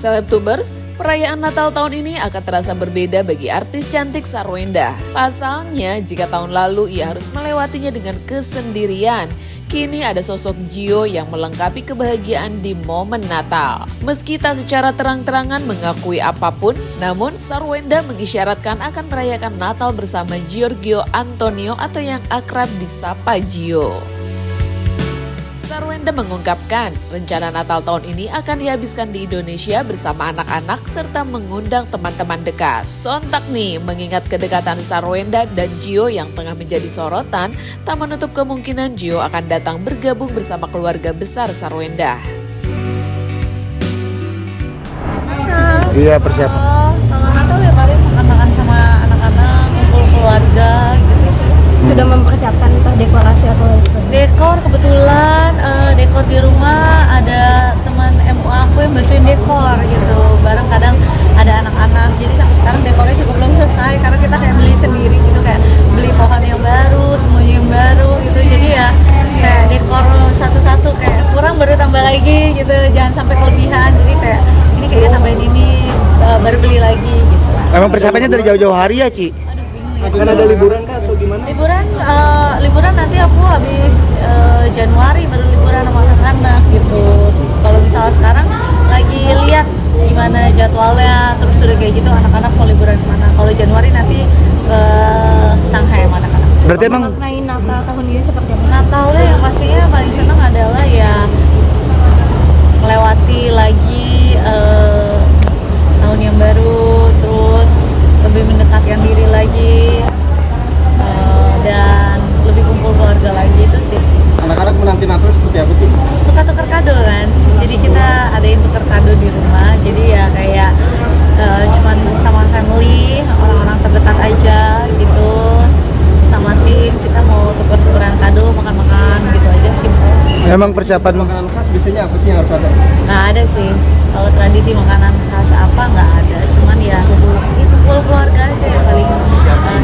Selebtubers, perayaan Natal tahun ini akan terasa berbeda bagi artis cantik Sarwenda. Pasalnya, jika tahun lalu ia harus melewatinya dengan kesendirian, kini ada sosok Gio yang melengkapi kebahagiaan di momen Natal. Meski tak secara terang-terangan mengakui apapun, namun Sarwenda mengisyaratkan akan merayakan Natal bersama Giorgio Antonio atau yang akrab disapa Gio. Sarwenda mengungkapkan rencana Natal tahun ini akan dihabiskan di Indonesia bersama anak-anak serta mengundang teman-teman dekat. Sontak nih, mengingat kedekatan Sarwenda dan Gio yang tengah menjadi sorotan, tak menutup kemungkinan Gio akan datang bergabung bersama keluarga besar Sarwenda. Natal. Iya, persiapan. Kalau Natal ya paling makan-makan sama anak-anak, kumpul keluarga gitu. Sudah mempersiapkan entah dekorasi atau lain sebagainya. Dekor kebetulan dekor di rumah ada teman MUA aku yang bantuin dekor gitu. Bareng kadang ada anak-anak. Jadi sampai sekarang dekornya juga belum selesai karena kita kayak beli sendiri gitu, kayak beli pohon yang baru, semuanya yang baru gitu. Jadi ya kayak dekor satu-satu kayak kurang baru tambah lagi gitu. Jangan sampai kelebihan. Jadi kayak ini kayaknya tambahin ini baru beli lagi gitu. Emang persiapannya dari jauh-jauh hari ya, Ci? Akan ada liburan kah atau gimana? Liburan nanti aku habis Januari baru liburan sama anak-anak gitu. Kalau misalnya sekarang lagi lihat gimana jadwalnya, terus udah kayak gitu anak-anak mau liburan kemana. Kalau Januari nanti ke Shanghai sama anak-anak. Berarti emang Maknain Natal tahun ini seperti apa? Natalnya yang pastinya paling seneng adalah ya melewati lagi tahun yang baru, terus lebih mendekatkan diri lagi dan lebih kumpul keluarga lagi, itu sih. Anak-anak menanti Natal seperti apa sih? Suka tuker kado kan, jadi kita adain tuker kado di rumah, jadi ya kayak cuman sama family, orang-orang terdekat aja gitu, sama tim kita mau tuker-tukeran kado, makan-makan gitu aja, simple. emang persiapan Makanan khas biasanya apa sih yang harus ada? Nggak ada sih, kalau tradisi makanan khas apa nggak ada, cuman ya kumpul keluarga aja yang paling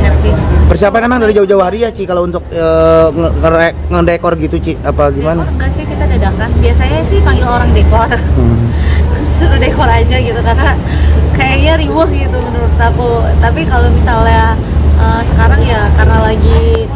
happy. persiapan emang dari jauh-jauh hari ya, Ci, kalau untuk ngedekor gitu, Ci, apa gimana? Dekor enggak sih, kita dadakan. Biasanya sih panggil orang dekor. Suruh dekor aja gitu karena kayaknya riuh gitu menurut aku. Tapi kalau misalnya sekarang ya karena lagi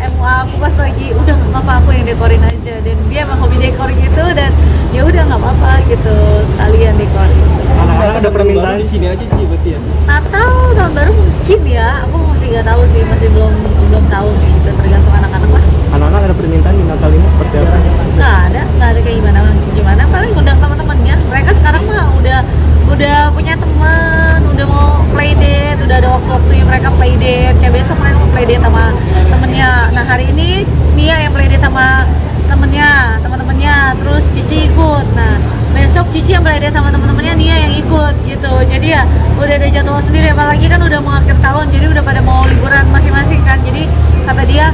MUA aku pas lagi udah nggak apa-apa aku yang dekorin aja, dan dia emang hobi dekor gitu, dan ya udah nggak apa-apa gitu sekalian dekor. Anak-anak ada permintaan di sini aja sih berarti ya? Natal tahun baru mungkin ya, aku masih nggak tahu sih, masih belum tahu sih, tergantung anak-anak lah. Anak-anak ada permintaan di Natal ini seperti apa? Nggak ada kayak gimana paling undang teman-temannya. Mereka sekarang mah udah punya teman, udah mau playdate, udah ada waktu-waktunya mereka playdate. Kayak besok mereka mau playdate sama temennya. Nah hari ini Nia yang playdate sama teman-temannya, terus Cici ikut. Nah besok Cici yang playdate sama teman-temannya, Nia yang ikut gitu. Jadi ya udah ada jadwal sendiri, apalagi kan udah mau akhir tahun, jadi udah pada mau liburan masing-masing kan. Jadi kata dia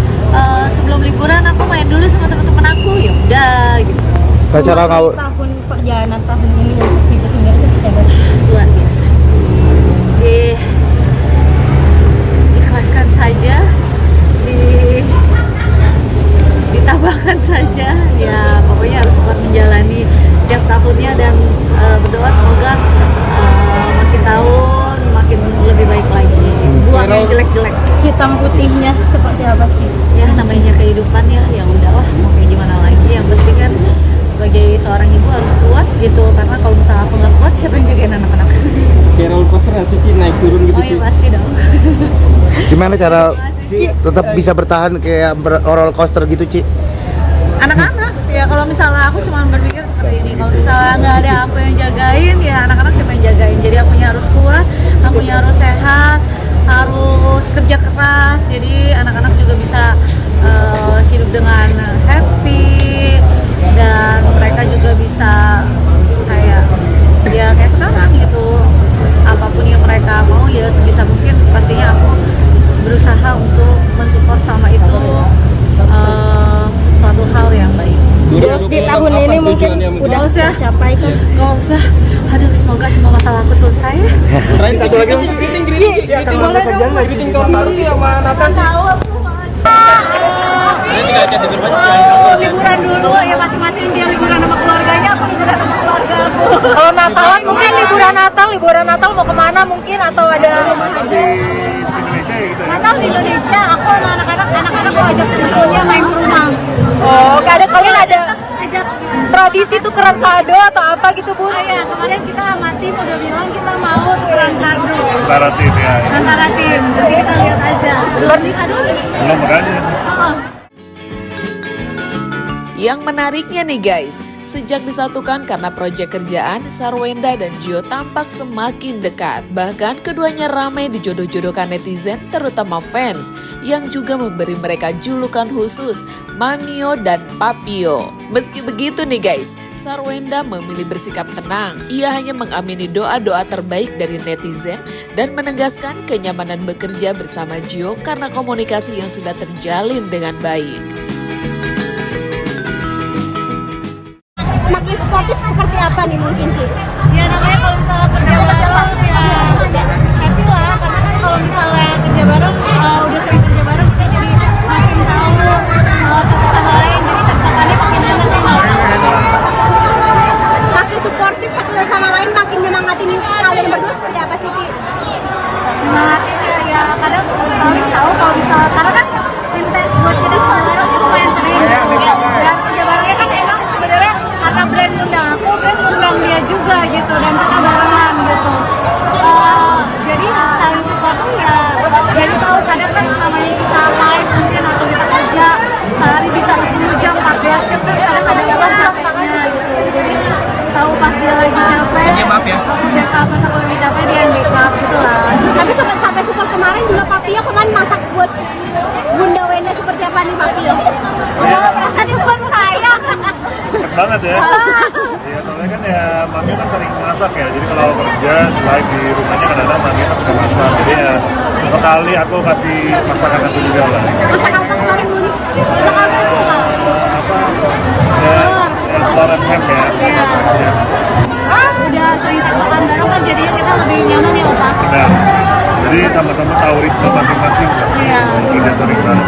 sebelum liburan aku main dulu sama teman-teman aku, ya udah gitu. Acara kau Tahun perjalanan tahun ini untuk Cici sendiri seperti apa? Luar biasa. Ikhlaskan saja, ditabahkan saja. Ya pokoknya harus kuat menjalani tiap tahunnya, dan berdoa semoga makin tahun makin lebih baik lagi. Buang yang jelek-jelek. Hitam putihnya seperti apa, Ci? Ya namanya kehidupan ya udahlah, mau kayak gimana lagi. Yang pasti kan sebagai seorang ibu harus kuat gitu, karena kalau misalnya aku nggak kuat, siapa yang jagain anak-anak? Kayak roller coaster nggak sih, Ci? Naik turun gitu Oh ya sih? pasti dong. gimana cara Ci. tetap bisa bertahan kayak roller coaster gitu, Ci? Anak-anak ya, kalau misalnya aku cuma berpikir seperti ini, kalau misalnya nggak ada aku yang jagain, ya anak-anak siapa yang jagain? Jadi akunya harus kuat, akunya harus sehat, harus kerja keras, jadi anak-anak juga bisa hidup dengan happy, dan mereka juga bisa kayak sekarang gitu, apapun yang mereka mau ya sebisa mungkin pastinya aku berusaha untuk mensupport sama itu sesuatu hal yang baik. Goals di tahun ini mungkin udah tercapai kan? Gak usah, aduh semoga semua masalah aku selesai ya. Terakhir satu lagi greeting tahun baru sama Natal. Tahu aku mau Liburan dulu ya, masing-masing dia liburan sama keluarganya, aku liburan sama keluarga aku. Kalau Natalan mungkin liburan Natal mau kemana mungkin atau ada Natal di Indonesia, aku sama anak-anak aku ajak temen-temennya main ke rumah. oh nggak ada kalian ada Ajak. tradisi tukeran kado atau apa gitu Bu? Ya, kemarin kita sama tim udah bilang kita mau tukeran kado Antara tim ya. antara tim. Jadi kita lihat aja. Belum di kado nih. Belum makanya. Yang menariknya nih guys, sejak disatukan karena proyek kerjaan, Sarwenda dan Gio tampak semakin dekat. Bahkan keduanya ramai dijodoh-jodohkan netizen, terutama fans, yang juga memberi mereka julukan khusus, Mamio dan Papio. Meski begitu nih guys, Sarwenda memilih bersikap tenang. Ia hanya mengamini doa-doa terbaik dari netizen dan menegaskan kenyamanan bekerja bersama Gio karena komunikasi yang sudah terjalin dengan baik. Makin sportif seperti apa nih mungkin Ci? Ya namanya kalau misalnya kerja bareng ya happy lah, karena kan kalau misalnya kerja bareng udah sering kerja bareng kita jadi makin tahu satu sama lain, jadi tanggapannya makin enak ya. Makin suportif satu sama lain, makin nyemangatin kalian berdua seperti apa sih Ci? Nyemangatin ya kadang paling tahu kalau misalnya karena kan intens buat kita sama bareng itu lumayan sering gitu. Dan kerja barengnya kan emang sebenarnya karena brand undang aku, brand undang dia juga gitu, dan kita barengan gitu. Jadi saling support tuh ya, jadi tahu kadang kan namanya kita live mungkin atau kita kerja sehari bisa 10 jam, 14 jam kan kadang ada yang capeknya gitu. Jadi tahu pas dia lagi capek, aku backup, pas aku lagi capek dia yang backup gitu lah. Tapi sampai support kemarin juga Papio kemarin masak buat Bunda Wenda seperti apa nih Papio? Oh, perasaan itu kan saya. Cepet banget ya. Iya soalnya kan ya Mami kan sering masak ya. Jadi kalau kerja live di rumahnya kadang-kadang Mami kan suka masak. Jadi ya sesekali aku kasih masakan aku juga lah. Masak apa kemarin Bu? Masak apa sih, Pak? Ya telur and ham ya. Iya. Udah sering tektokan bareng kan jadinya kita lebih nyaman ya, Pak. Nah, jadi sama-sama tahu ritme masing-masing. Iya. Kerja sering banget.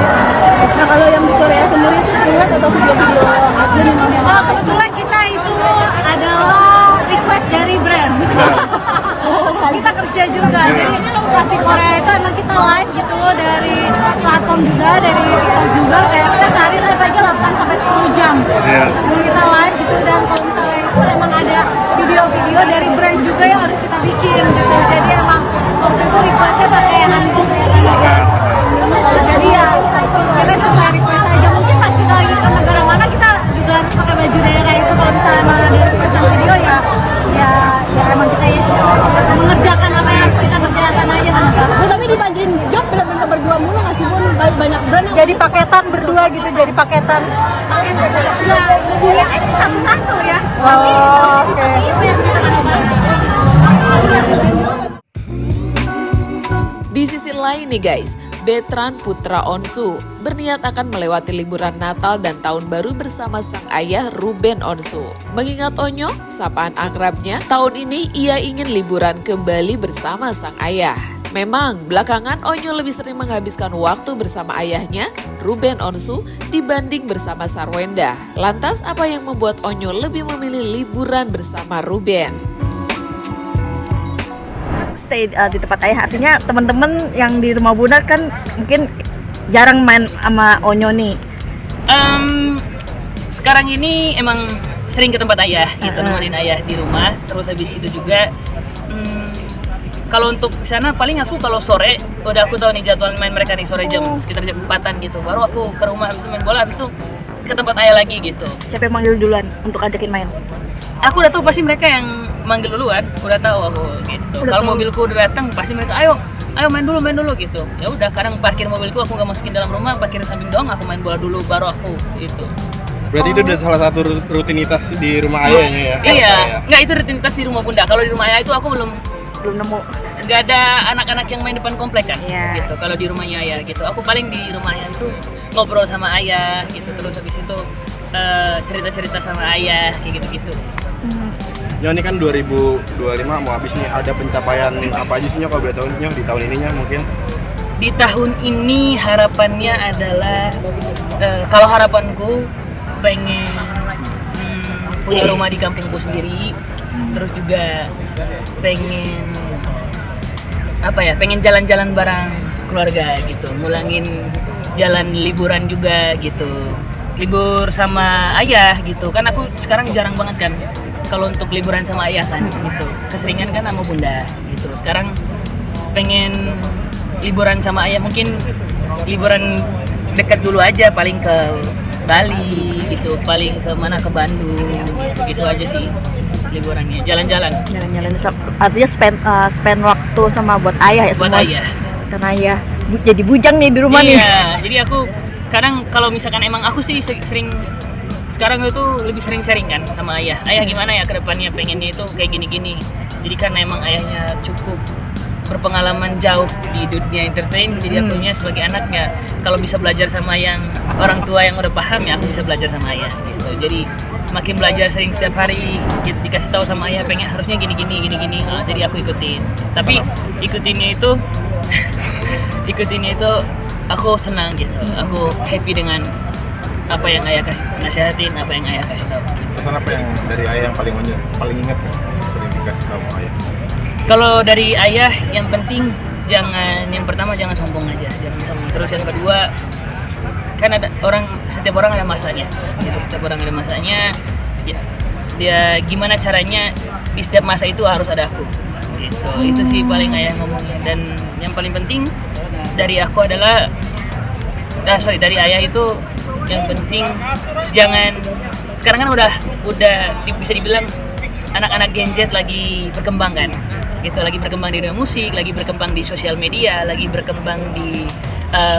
Nah kalau yang di Korea sendiri itu lihat atau video-video aja nih Mami? Kalau kebetulan kita itu adalah request dari brand. Kita kerja juga, jadi pas di Korea itu emang kita live gitu dari platform juga, dari TikTok juga, kayak kita sehari live aja 8 sampai 10 jam. Iya. Jadi kita live gitu, dan kalau misalnya itu emang ada video-video dari brand juga yang harus kita bikin gitu. Jadi emang waktu itu requestnya pakai handbook ya kan. Jadi ya kita sesuai request aja. Mungkin pas kita lagi ke negara mana kita juga harus pakai baju daya kayak itu. Kalau misalnya emang ada requestan video ya emang kita ya mengerjakan apa yang harus kita kerjakan aja kan. Bu tapi dibanjirin job bener-bener berdua mulu nggak sih Bu? Banyak brand yang Jadi paketan berdua gitu, jadi paketan. Ya hubungannya sih satu-satu ya. Oh, Tapi oke. itu yang kita kadang-kadang. Di sisi lain nih guys, Betran putra Onsu berniat akan melewati liburan Natal dan Tahun Baru bersama sang ayah Ruben Onsu. Mengingat Onyo, sapaan akrabnya, tahun ini ia ingin liburan ke Bali bersama sang ayah. Memang, belakangan Onyo lebih sering menghabiskan waktu bersama ayahnya, Ruben Onsu, dibanding bersama Sarwenda. Lantas, apa yang membuat Onyo lebih memilih liburan bersama Ruben? Stay di tempat ayah, artinya teman-teman yang di rumah Bunda kan mungkin jarang main sama Onyo nih. Sekarang ini emang sering ke tempat ayah gitu, nemenin ayah di rumah. Terus habis itu juga kalau untuk sana paling aku kalau sore udah aku tahu nih jadwal main mereka nih sore jam sekitar jam 4-an gitu. Baru aku ke rumah habis itu main bola, habis itu ke tempat ayah lagi gitu. Siapa yang manggil duluan untuk ajakin main? Aku udah tahu pasti mereka yang manggil duluan, udah tahu aku gitu. Kalau mobilku udah datang pasti mereka ayo main dulu gitu. Ya udah, kadang parkir mobilku aku nggak masukin dalam rumah, parkir samping doang, aku main bola dulu baru aku gitu. Berarti itu udah salah satu rutinitas di rumah ayahnya ya? Iya, nggak itu rutinitas di rumah Bunda. Kalau di rumah ayah itu aku belum nemu. nggak ada anak-anak yang main depan komplek kan, Iya. gitu. Kalau di rumahnya ayah gitu, aku paling di rumah ayah itu ngobrol sama ayah gitu, terus habis itu cerita-cerita sama ayah kayak gitu-gitu. Ya ini kan 2025 mau habis nih, ada pencapaian apa aja sih Nyo kalau boleh tahu Nyo di tahun ininya mungkin? Di tahun ini harapannya adalah kalau harapanku pengen punya rumah di kampungku sendiri, terus juga pengen pengen jalan-jalan bareng keluarga gitu, ngulangin jalan liburan juga gitu, libur sama ayah gitu kan. Aku sekarang jarang banget kan kalau untuk liburan sama ayah kan gitu, keseringan kan sama bunda gitu. Sekarang pengen liburan sama ayah, mungkin liburan dekat dulu aja, paling ke Bali gitu, paling ke mana, ke Bandung gitu aja sih liburannya, jalan-jalan artinya spend waktu sama buat ayah ya, buat semua ayah. karena ayah jadi bujang nih di rumah nih. Iya, jadi aku kadang kalau misalkan emang aku sih sering sekarang itu lebih sering sharing kan sama ayah gimana ya ke depannya, pengennya itu kayak gini-gini. Jadi karena emang ayahnya cukup berpengalaman jauh di dunia entertain, jadi akunya sebagai anaknya kalau bisa belajar sama yang orang tua yang udah paham ya, aku bisa belajar sama ayah gitu. Jadi makin belajar sering setiap hari dikasih tahu sama ayah pengen harusnya gini, jadi aku ikutin. Tapi ikutinnya itu aku senang gitu, aku happy dengan apa yang ayah kasih nasihatin, apa yang ayah kasih tahu. Pesan apa yang dari ayah yang paling ingat kan? Sering dikasih tahu sama ayah. Kalau dari ayah yang penting yang pertama jangan sombong aja, jangan sombong. Terus yang kedua, kan setiap orang ada masanya. Gitu, setiap orang ada masanya. Dia gimana caranya di setiap masa itu harus ada aku. Gitu. Itu sih paling ayah ngomongnya. Dan yang paling penting dari aku adalah dari ayah itu yang penting jangan, sekarang kan udah bisa dibilang anak-anak Gen Z lagi berkembang kan gitu, lagi berkembang di dunia musik, lagi berkembang di sosial media, lagi berkembang di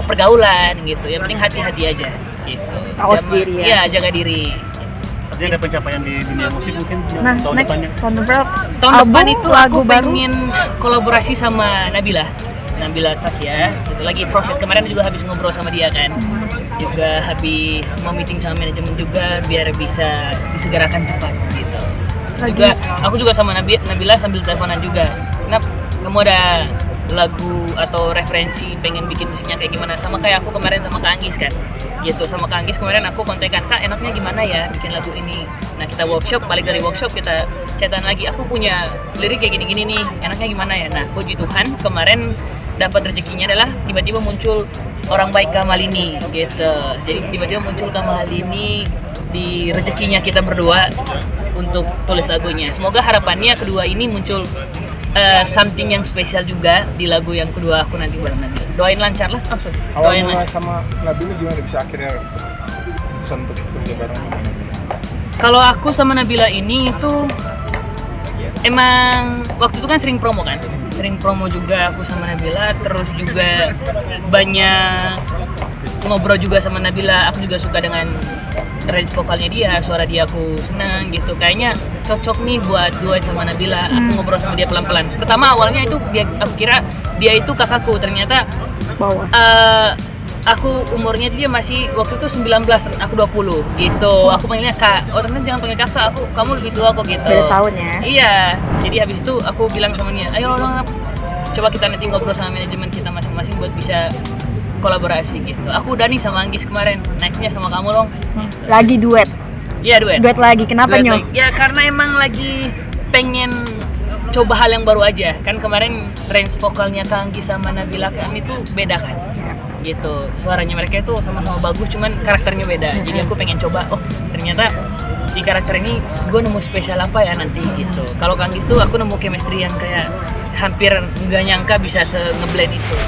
pergaulan gitu. Yang penting hati-hati aja gitu. Awas diri ya. Iya, jaga diri. Artinya ada pencapaian di dunia musik mungkin Nah, tahun next depannya. tahun depan Tahun depan itu lagu aku baru. pengen kolaborasi sama Nabila Takia gitu. Lagi proses, kemarin juga habis ngobrol sama dia kan, juga habis mau meeting sama manajemen juga biar bisa disegerakan cepat gitu. Juga aku juga sama Nabila sambil teleponan juga, kenapa kamu ada lagu atau referensi pengen bikin musiknya kayak gimana, sama kayak aku kemarin sama Kak Anggis kan gitu. Sama Kak Anggis kemarin aku kontekan, Kak enaknya gimana ya bikin lagu ini. Nah kita workshop, balik dari workshop kita chatan lagi, aku punya lirik kayak gini-gini nih, enaknya gimana ya. Nah puji Tuhan kemarin dapat rezekinya adalah tiba-tiba muncul orang baik Kamalini gitu. Jadi tiba-tiba muncul Kamalini di rezekinya kita berdua untuk tulis lagunya. Semoga harapannya kedua ini muncul something yang spesial juga di lagu yang kedua aku nanti bareng Nabila. Doain lancar lah. Doain lancar. Sama Nabila gimana bisa akhirnya keputusan untuk kerja bareng sama Nabila? Kalau aku sama Nabila ini itu emang waktu itu kan sering promo juga aku sama Nabila, terus juga banyak ngobrol juga sama Nabila. Aku juga suka dengan range vokalnya dia, suara dia aku senang gitu, kayaknya cocok nih buat duet sama Nabila. Aku ngobrol sama dia pelan-pelan. Pertama awalnya itu aku kira dia itu kakakku, ternyata aku umurnya dia masih waktu itu 19, aku 20 gitu. Aku panggilnya Kak. Oh ternyata jangan panggil kakak, kamu lebih tua kok gitu. Beda tahun ya. Iya. Jadi habis itu aku bilang sama dia, ayo lo coba kita nanti ngobrol sama manajemen kita masing-masing buat bisa kolaborasi gitu. Aku udah nih sama Anggis kemarin, nextnya sama kamu dong. Lagi duet. Iya duet. Duet lagi. Kenapa Duet Nyong? lagi. Ya karena emang lagi pengen coba hal yang baru aja. Kan kemarin range vokalnya Kak Anggis sama Nabila kan itu beda kan. Gitu. Suaranya mereka itu sama-sama bagus, cuman karakternya beda. Jadi aku pengen coba, oh ternyata di karakter ini gue nemu spesial apa ya nanti gitu. Kalau Kak Anggis tuh aku nemu chemistry yang kayak hampir nggak nyangka bisa se-ngeblend itu.